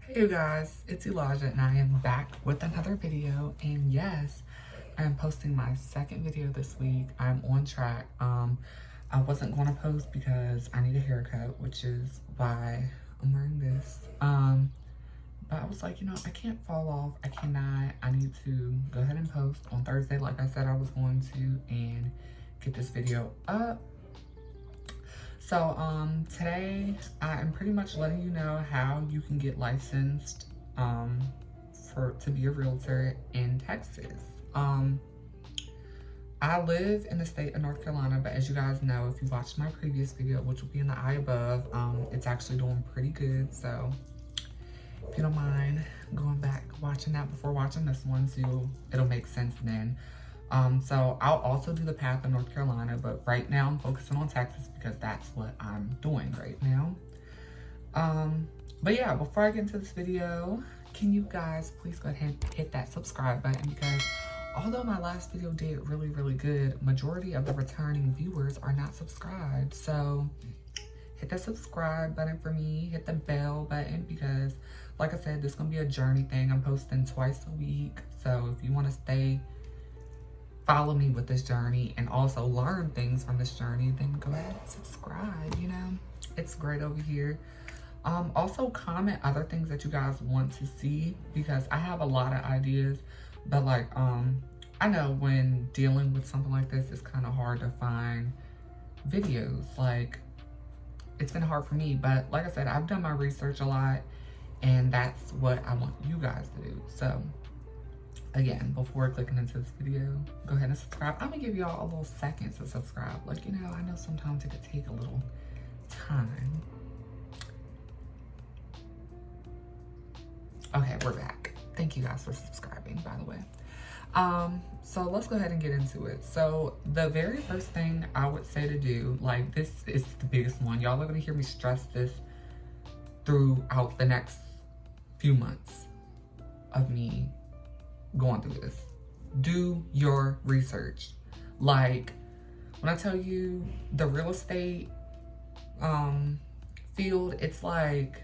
Hey you guys, it's Elijah and I am back with another video, and yes, I am posting my second video this week. I'm on track. I wasn't going to post because I need a haircut, which is why I'm wearing this. But I was like, you know, I can't fall off. I cannot. I need to go ahead and post on Thursday like I said I was going to and get this video up. So today I am pretty much letting you know how you can get licensed to be a realtor in Texas. I live in the state of North Carolina, but as you guys know, if you watched my previous video, which will be in the eye above, it's actually doing pretty good. So if you don't mind going back watching that before watching this one, so it'll make sense then. So I'll also do the path in North Carolina, but right now I'm focusing on Texas because that's what I'm doing right now. But yeah, before I get into this video, can you guys please go ahead and hit that subscribe button, because although my last video did really good, majority of the returning viewers are not subscribed. So hit that subscribe button for me, hit the bell button, because like I said, this is gonna be a journey thing. I'm posting twice a week, so if you want to follow me with this journey and also learn things from this journey, then go ahead and subscribe. You know, it's great over here. Also comment other things that you guys want to see, because I have a lot of ideas, but like I know when dealing with something like this, it's kind of hard to find videos. Like, it's been hard for me, but like I said, I've done my research a lot, and that's what I want you guys to do. So again, before clicking into this video, go ahead and subscribe. I'm gonna give y'all a little second to subscribe. Like, you know, I know sometimes it could take a little time. Okay, we're back. Thank you guys for subscribing, by the way. So let's go ahead and get into it. So the very first thing I would say to do, like, this is the biggest one. Y'all are gonna hear me stress this throughout the next few months of me going through this. Do your research. Like, when I tell you the real estate field, it's like,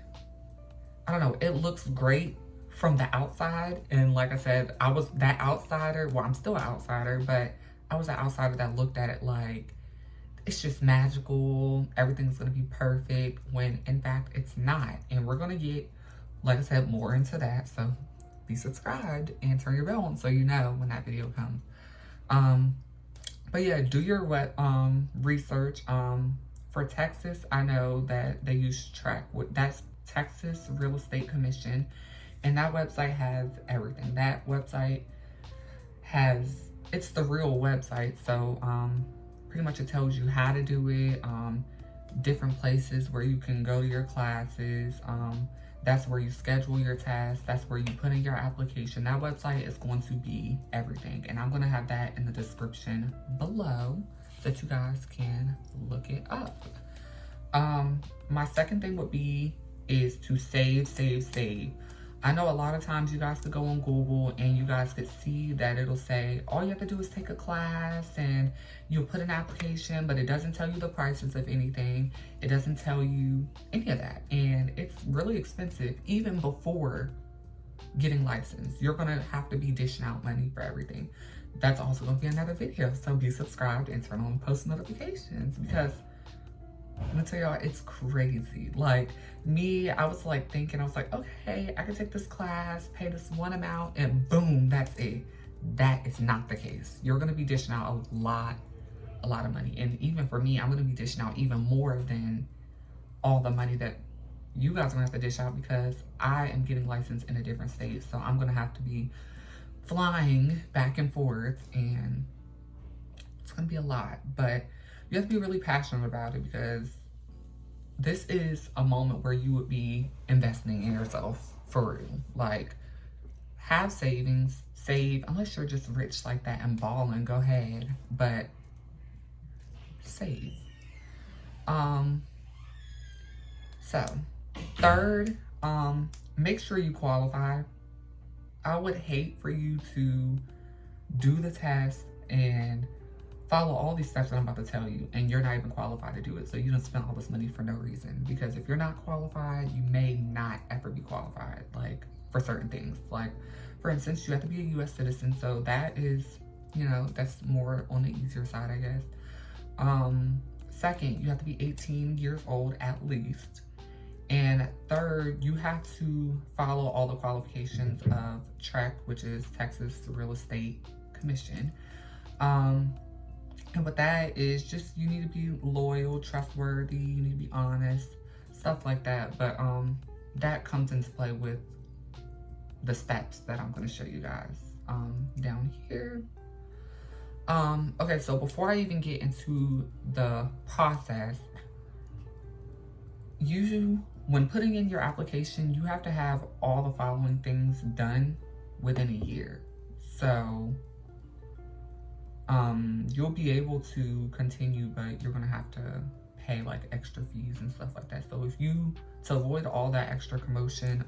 I don't know, it looks great from the outside, and like I said, I was that outsider. Well, I'm still an outsider, but I was an outsider that looked at it like it's just magical, everything's gonna be perfect, when in fact it's not. And we're gonna get, like I said, more into that, so be subscribed and turn your bell on so you know when that video comes. But yeah, do your research. For Texas, I know that they use that's Texas Real Estate Commission, and that website has everything. That website has, it's the real website, so pretty much it tells you how to do it, different places where you can go to your classes, that's where you schedule your tasks, that's where you put in your application. That website is going to be everything, and I'm going to have that in the description below so that you guys can look it up. My second thing is to save. I know a lot of times you guys could go on Google and you guys could see that it'll say all you have to do is take a class and you'll put an application, but it doesn't tell you the prices of anything. It doesn't tell you any of that, and it's really expensive. Even before getting licensed, you're gonna have to be dishing out money for everything. That's also gonna be another video, so be subscribed and turn on post notifications, because I'm gonna tell y'all, it's crazy. Like me, I was like thinking, I was like, okay, I can take this class, pay this one amount, and boom, that's it. That is not the case. You're gonna be dishing out a lot of money. And even for me, I'm gonna be dishing out even more than all the money that you guys are gonna have to dish out, because I am getting licensed in a different state. So I'm gonna have to be flying back and forth, and it's gonna be a lot. But you have to be really passionate about it, because this is a moment where you would be investing in yourself for real. Like, have savings, save, unless you're just rich like that and balling, go ahead, but save. So third, make sure you qualify. I would hate for you to do the test and follow all these steps that I'm about to tell you, and you're not even qualified to do it. So you don't spend all this money for no reason, because if you're not qualified, you may not ever be qualified. for certain things. Like, for instance, you have to be a U.S. citizen, so that is, you know, that's more on the easier side, I guess. Second, you have to be 18 years old at least. And third, you have to follow all the qualifications of TREC, which is Texas Real Estate Commission. And what that is, just you need to be loyal, trustworthy, you need to be honest, stuff like that. But that comes into play with the steps that I'm going to show you guys down here. Okay, so before I even get into the process, when putting in your application, you have to have all the following things done within a year. So you'll be able to continue, but you're gonna have to pay like extra fees and stuff like that. So to avoid all that extra commotion,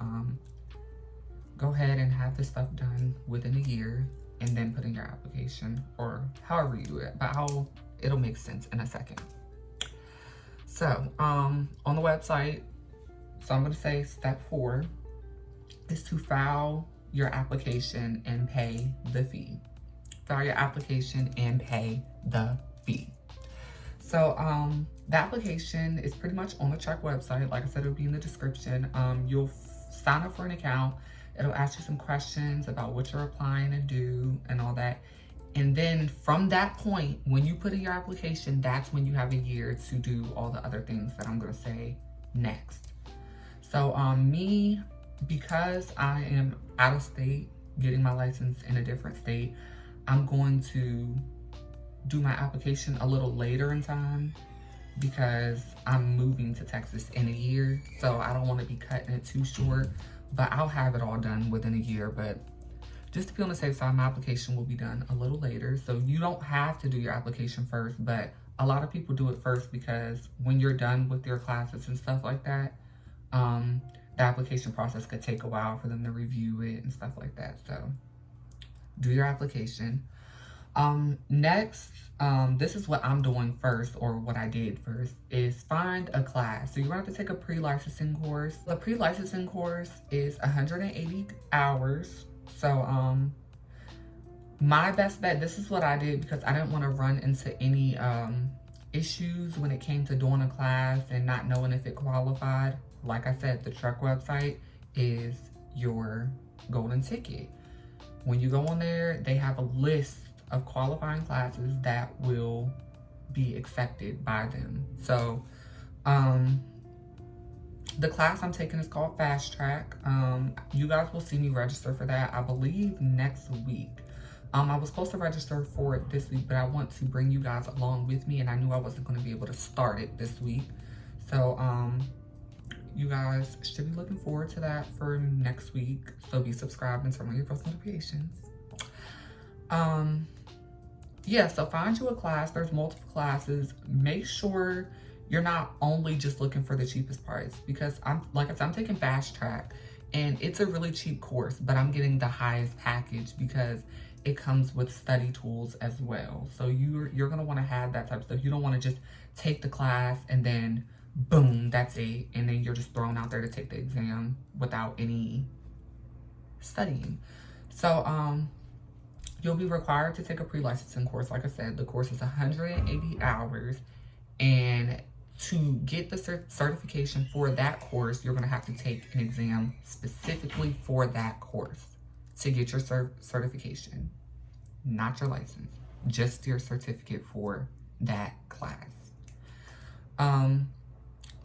go ahead and have this stuff done within a year and then put in your application, or however you do it, but it'll make sense in a second. So on the website, so I'm gonna say step 4 is to file your application and pay the fee. File your application and pay the fee. So the application is pretty much on the TREC website. Like I said, it'll be in the description. You'll sign up for an account. It'll ask you some questions about what you're applying to do and all that. And then from that point, when you put in your application, that's when you have a year to do all the other things that I'm gonna say next. So me, because I am out of state, getting my license in a different state, I'm going to do my application a little later in time because I'm moving to Texas in a year. So I don't want to be cutting it too short, but I'll have it all done within a year. But just to be on the safe side, my application will be done a little later. So you don't have to do your application first, but a lot of people do it first because when you're done with your classes and stuff like that, the application process could take a while for them to review it and stuff like that. So do your application. Next, this is what I'm doing first, or what I did first, is find a class. So you're gonna have to take a pre-licensing course. The pre-licensing course is 180 hours. So my best bet, this is what I did because I didn't want to run into any issues when it came to doing a class and not knowing if it qualified. Like I said, the TREC website is your golden ticket. When you go on there, they have a list of qualifying classes that will be accepted by them. So the class I'm taking is called Fast Track. You guys will see me register for that, I believe, next week. I was supposed to register for it this week, but I want to bring you guys along with me, and I knew I wasn't going to be able to start it this week. So you guys should be looking forward to that for next week. So be subscribed and turn on your post notifications. Yeah, so find you a class. There's multiple classes. Make sure you're not only just looking for the cheapest price, because like I said, I'm taking Fast Track and it's a really cheap course, but I'm getting the highest package because it comes with study tools as well. So you're gonna want to have that type of stuff. You don't want to just take the class and then boom, that's it, and then you're just thrown out there to take the exam without any studying. So you'll be required to take a pre-licensing course. Like I said, the course is 180 hours, and to get the certification for that course, you're gonna have to take an exam specifically for that course to get your certification, not your license, just your certificate for that class.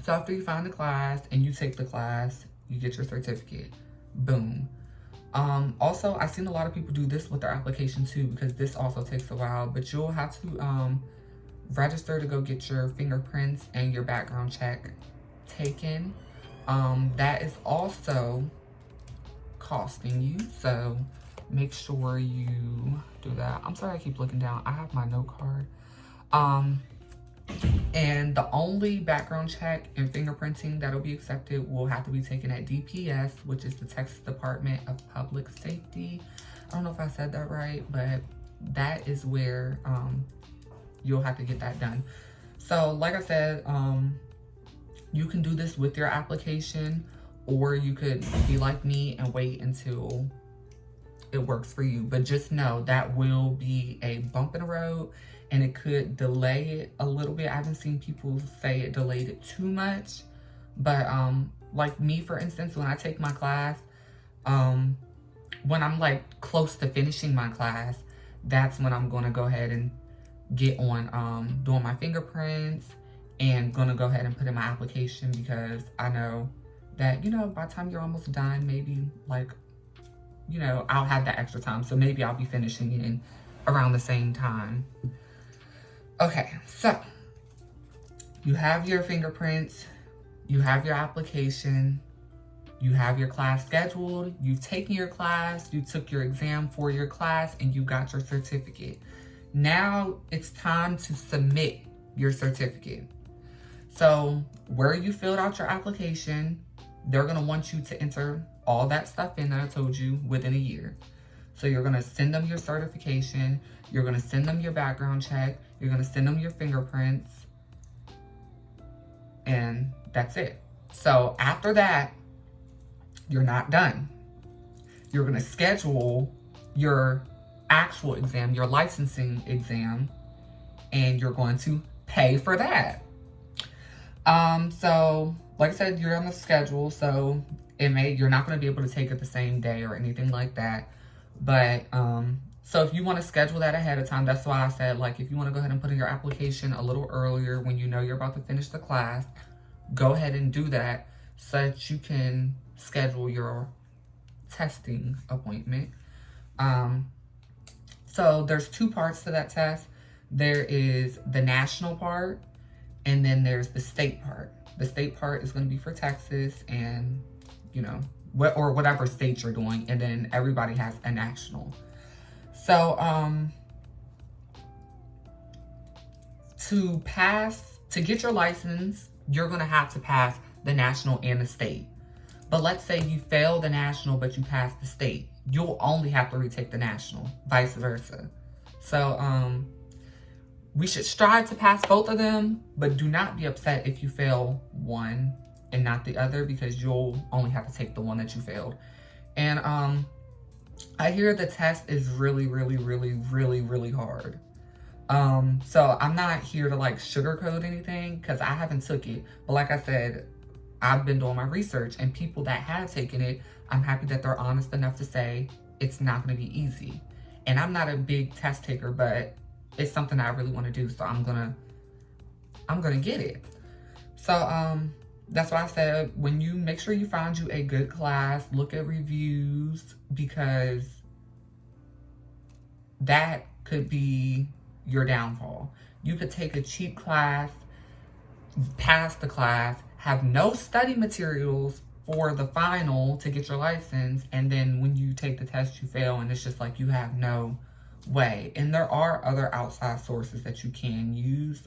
So after you find the class and you take the class, you get your certificate, boom. Also, I've seen a lot of people do this with their application too, because this also takes a while, but you'll have to register to go get your fingerprints and your background check taken. That is also costing you, so make sure you do that. I'm sorry I keep looking down. I have my note card. And the only background check and fingerprinting that'll be accepted will have to be taken at DPS, which is the Texas Department of Public Safety. I don't know if I said that right, but that is where you'll have to get that done. So like I said, you can do this with your application, or you could be like me and wait until it works for you. But just know that will be a bump in the road, and it could delay it a little bit. I haven't seen people say it delayed it too much, but like me, for instance, when I take my class, when I'm like close to finishing my class, that's when I'm going to go ahead and get on doing my fingerprints and going to go ahead and put in my application, because I know that, you know, by the time you're almost done, maybe like, you know, I'll have that extra time. So maybe I'll be finishing in around the same time. Okay, so you have your fingerprints, you have your application, you have your class scheduled, you've taken your class, you took your exam for your class, and you got your certificate. Now it's time to submit your certificate. So where you filled out your application, they're gonna want you to enter all that stuff in that I told you within a year. So you're gonna send them your certification, you're gonna send them your background check, you're gonna send them your fingerprints, and that's it. So after that, you're not done. You're gonna schedule your actual exam, your licensing exam, and you're going to pay for that. So like I said, you're on the schedule, so you're not going to be able to take it the same day or anything like that. But so if you want to schedule that ahead of time, that's why I said, like, if you want to go ahead and put in your application a little earlier when you know you're about to finish the class, go ahead and do that so that you can schedule your testing appointment. So there's two parts to that test. There is the national part, and then there's the state part. The state part is going to be for Texas and, you know, or whatever state you're doing, and then everybody has a national. So to get your license, you're going to have to pass the national and the state. But let's say you fail the national but you pass the state, you'll only have to retake the national, vice versa. So we should strive to pass both of them, but do not be upset if you fail one and not the other, because you'll only have to take the one that you failed. And I hear the test is really, really, really, really, really hard. So I'm not here to like sugarcoat anything, because I haven't took it. But like I said, I've been doing my research, and people that have taken it, I'm happy that they're honest enough to say it's not going to be easy. And I'm not a big test taker, but it's something I really want to do, so I'm gonna get it. So that's why I said, when you make sure you find you a good class, look at reviews, because that could be your downfall. You could take a cheap class, pass the class, have no study materials for the final to get your license, and then when you take the test you fail, and it's just like you have no way. And there are other outside sources that you can use.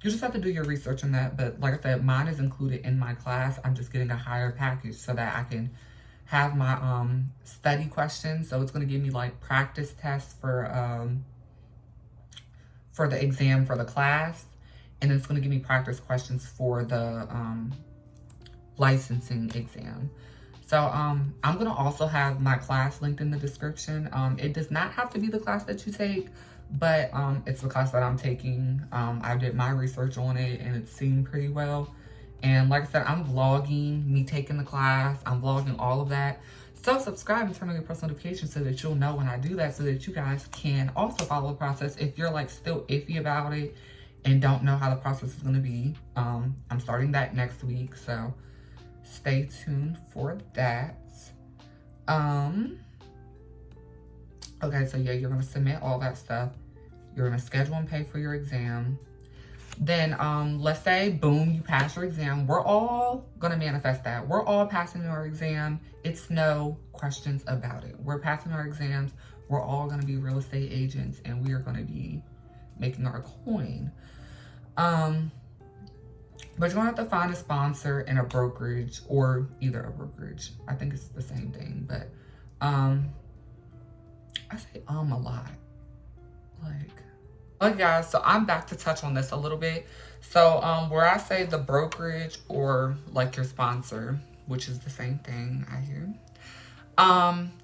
You just have to do your research on that. But like I said, mine is included in my class. I'm just getting a higher package so that I can have my study questions. So it's going to give me like practice tests for the exam for the class, and it's going to give me practice questions for the licensing exam. So I'm going to also have my class linked in the description. It does not have to be the class that you take, but it's the class that I'm taking. I did my research on it, and it seemed pretty well. And like I said, I'm vlogging me taking the class. I'm vlogging all of that. So subscribe and turn on your post notifications so that you'll know when I do that, so that you guys can also follow the process if you're like still iffy about it and don't know how the process is going to be. I'm starting that next week, so stay tuned for that. Okay, so yeah, you're going to submit all that stuff. You're going to schedule and pay for your exam. Then let's say, boom, you pass your exam. We're all going to manifest that. We're all passing our exam. It's no questions about it. We're passing our exams. We're all going to be real estate agents, and we are going to be making our coin. But you're going to have to find a sponsor and a brokerage, or either a brokerage. I think it's the same thing, but I say a lot. Okay, guys, so I'm back to touch on this a little bit. So where I say the brokerage or like your sponsor, which is the same thing I hear.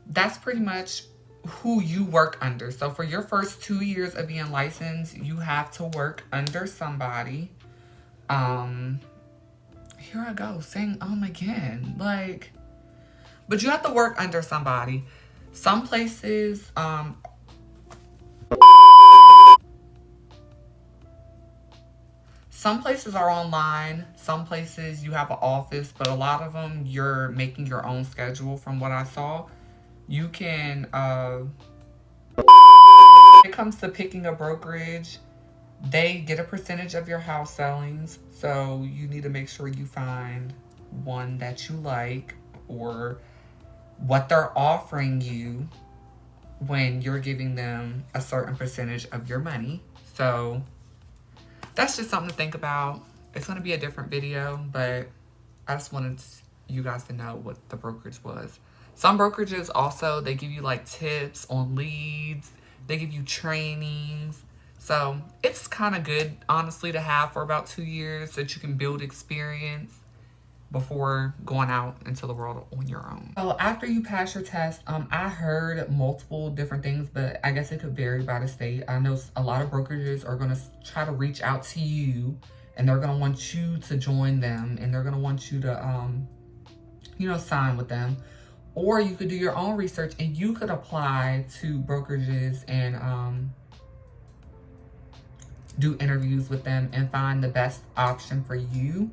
That's pretty much who you work under. So for your first 2 years of being licensed, you have to work under somebody. Here I go saying again, like, but you have to work under somebody. Some places, some places are online. Some places you have an office, but a lot of them you're making your own schedule. From what I saw, you can, when it comes to picking a brokerage, they get a percentage of your house sellings. So you need to make sure you find one that you like, or what they're offering you when you're giving them a certain percentage of your money. So that's just something to think about. It's going to be a different video, but I just wanted you guys to know what the brokerage was. Some brokerages also, they give you like tips on leads. They give you trainings. So it's kind of good, honestly, to have for about 2 years so that you can build experience before going out into the world on your own. So after you pass your test, I heard multiple different things, but I guess it could vary by the state. I know a lot of brokerages are going to try to reach out to you, and they're going to want you to join them, and they're going to want you to, you know, sign with them. Or you could do your own research, and you could apply to brokerages and do interviews with them and find the best option for you.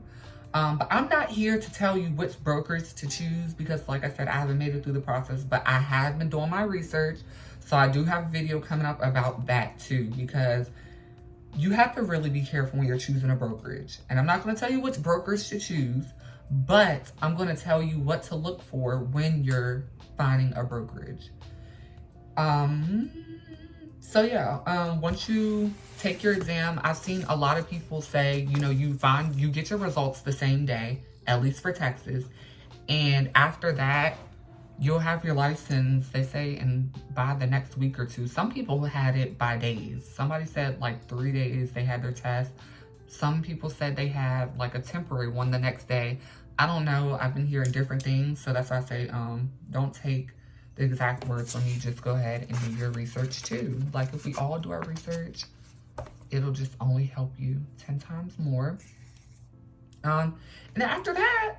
But I'm not here to tell you which brokers to choose because, like I said, I haven't made it through the process, but I have been doing my research. So I do have a video coming up about that too, because you have to really be careful when you're choosing a brokerage. And I'm not going to tell you which brokers to choose, but I'm going to tell you what to look for when you're finding a brokerage. So yeah, once you take your exam, I've seen a lot of people say, you know, you get your results the same day, at least for Texas. And after that, you'll have your license, they say, by the next week or two. Some people had it by days. Somebody said like 3 days they had their test. Some people said they had like a temporary one the next day. I don't know. I've been hearing different things. So that's why I say, don't take the exact words from me. Just go ahead and do your research too. Like, if we all do our research, it'll just only help you 10 times more. And after that,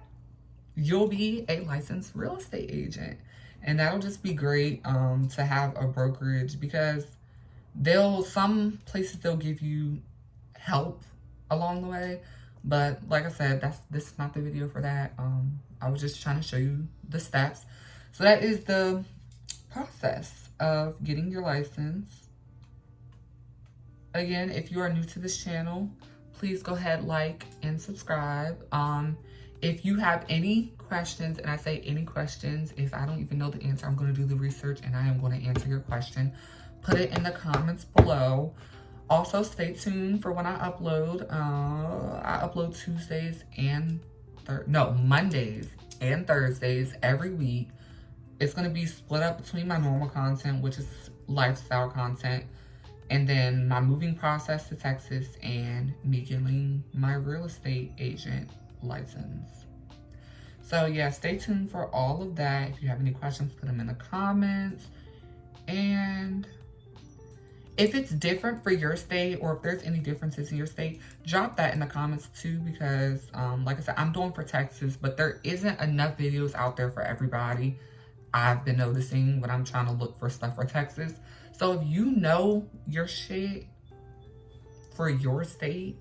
you'll be a licensed real estate agent. And that'll just be great to have a brokerage, because some places they'll give you help along the way. But like I said, this is not the video for that. I was just trying to show you the steps. So that is the process of getting your license. Again, if you are new to this channel, please go ahead, like, and subscribe. If you have any questions, and I say any questions, if I don't even know the answer, I'm going to do the research and I am going to answer your question. Put it in the comments below. Also, stay tuned for when I upload. I upload Mondays and Thursdays every week. It's going to be split up between my normal content, which is lifestyle content, and then my moving process to Texas and me getting my real estate agent license. So yeah, stay tuned for all of that. If you have any questions, put them in the comments. And if it's different for your state, or if there's any differences in your state, drop that in the comments too, because like I said, I'm doing for Texas, but there isn't enough videos out there for everybody. I've been noticing when I'm trying to look for stuff for Texas. So if you know your shit for your state,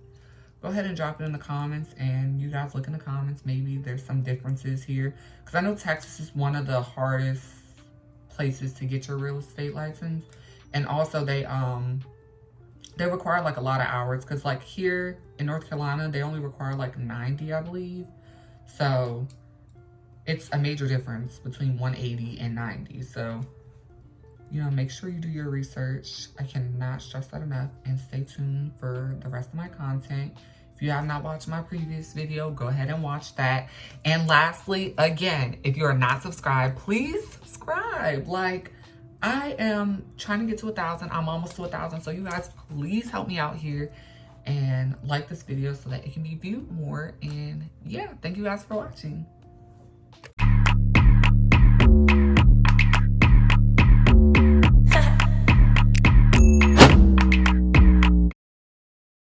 go ahead and drop it in the comments, and you guys look in the comments. Maybe there's some differences here, because I know Texas is one of the hardest places to get your real estate license. And also they require like a lot of hours, because like here in North Carolina, they only require like 90, I believe. So it's a major difference between 180 and 90. So, you know, make sure you do your research. I cannot stress that enough. And stay tuned for the rest of my content. If you have not watched my previous video, go ahead and watch that. And lastly, again, if you are not subscribed, please subscribe. Like, I am trying to get to 1,000. I'm almost to 1,000. So you guys, please help me out here and like this video so that it can be viewed more. And yeah, thank you guys for watching.